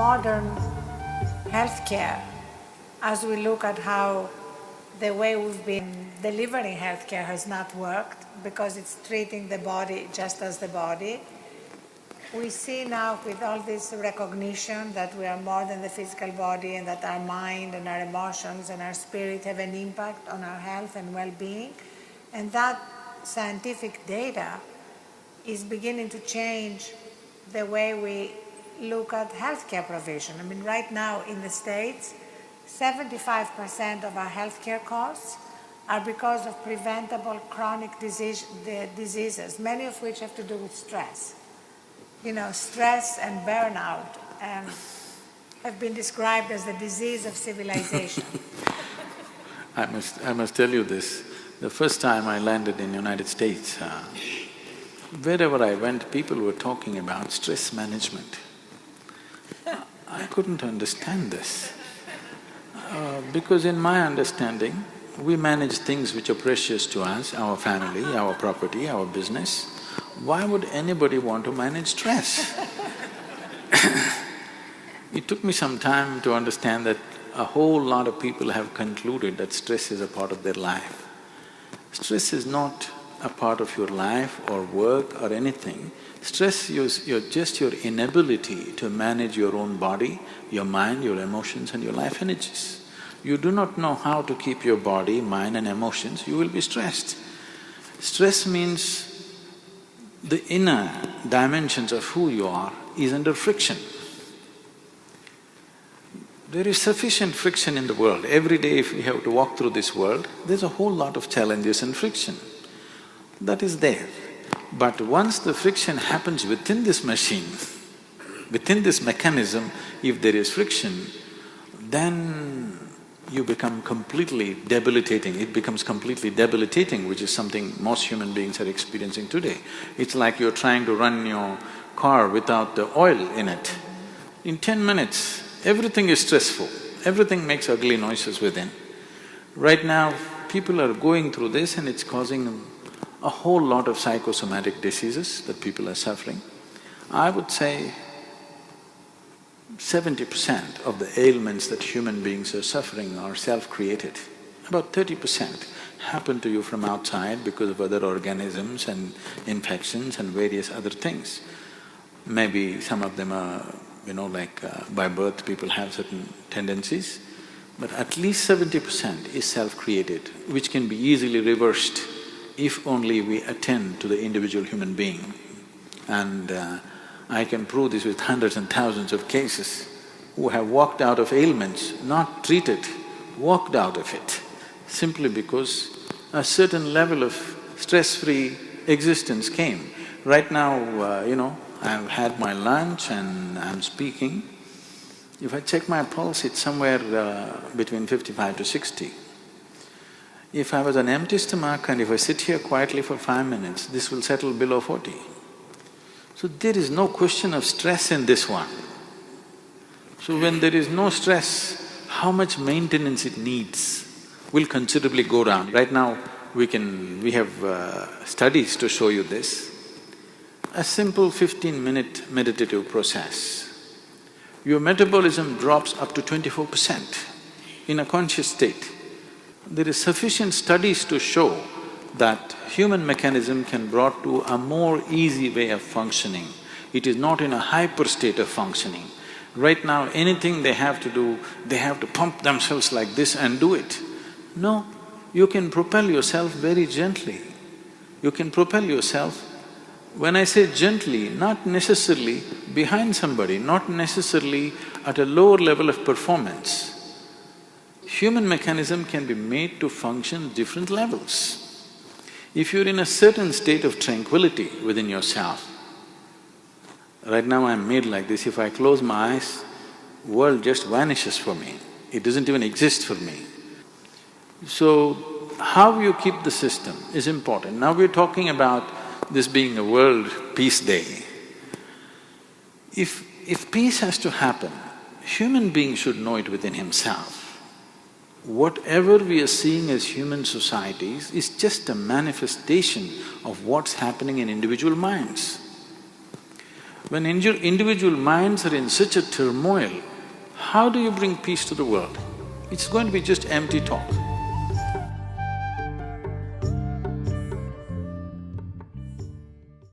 modern healthcare, as we look at how the way we've been delivering healthcare has not worked because it's treating the body just as the body. We see now with all this recognition that we are more than the physical body and that our mind and our emotions and our spirit have an impact on our health and well-being. And that scientific data is beginning to change the way we look at healthcare provision. I mean, right now in the States, 75% of our healthcare costs are because of preventable chronic diseases, many of which have to do with stress. You know, stress and burnout have been described as the disease of civilization. I must tell you this. The first time I landed in United States, wherever I went, people were talking about stress management. I couldn't understand this. Because in my understanding, we manage things which are precious to us, our family, our property, our business. Why would anybody want to manage stress? It took me some time to understand that a whole lot of people have concluded that stress is a part of their life. Stress is not a part of your life or work or anything. Stress is just your inability to manage your own body, your mind, your emotions and your life energies. You do not know how to keep your body, mind and emotions, you will be stressed. Stress means the inner dimensions of who you are is under friction. There is sufficient friction in the world. Every day if we have to walk through this world, there's a whole lot of challenges and friction. That is there. But once the friction happens within this machine, within this mechanism, if there is friction, then you become completely debilitating. It becomes completely debilitating, which is something most human beings are experiencing today. It's like you're trying to run your car without the oil in it. In 10 minutes, everything is stressful, everything makes ugly noises within. Right now, people are going through this and it's causing a whole lot of psychosomatic diseases that people are suffering. I would say 70% of the ailments that human beings are suffering are self-created. About 30% happen to you from outside because of other organisms and infections and various other things. Maybe some of them are, by birth people have certain tendencies, but at least 70% is self-created, which can be easily reversed if only we attend to the individual human being. And I can prove this with hundreds and thousands of cases who have walked out of ailments, not treated, walked out of it, simply because a certain level of stress-free existence came. Right now, I've had my lunch and I'm speaking. If I check my pulse, it's somewhere between 55 to 60. If I was an empty stomach and if I sit here quietly for 5 minutes, this will settle below 40. So there is no question of stress in this one. So when there is no stress, how much maintenance it needs will considerably go down. Right now, we have studies to show you this. A simple 15-minute meditative process, your metabolism drops up to 24% in a conscious state. There is sufficient studies to show that human mechanism can brought to a more easy way of functioning. It is not in a hyper state of functioning. Right now, anything they have to do, they have to pump themselves like this and do it. No, you can propel yourself very gently. You can propel yourself, when I say gently, not necessarily behind somebody, not necessarily at a lower level of performance. Human mechanism can be made to function at different levels. If you're in a certain state of tranquility within yourself, right now I'm made like this, if I close my eyes, world just vanishes for me, it doesn't even exist for me. So, how you keep the system is important. Now we're talking about this being a World Peace Day. If peace has to happen, human being should know it within himself. Whatever we are seeing as human societies is just a manifestation of what's happening in individual minds. When individual minds are in such a turmoil, how do you bring peace to the world? It's going to be just empty talk.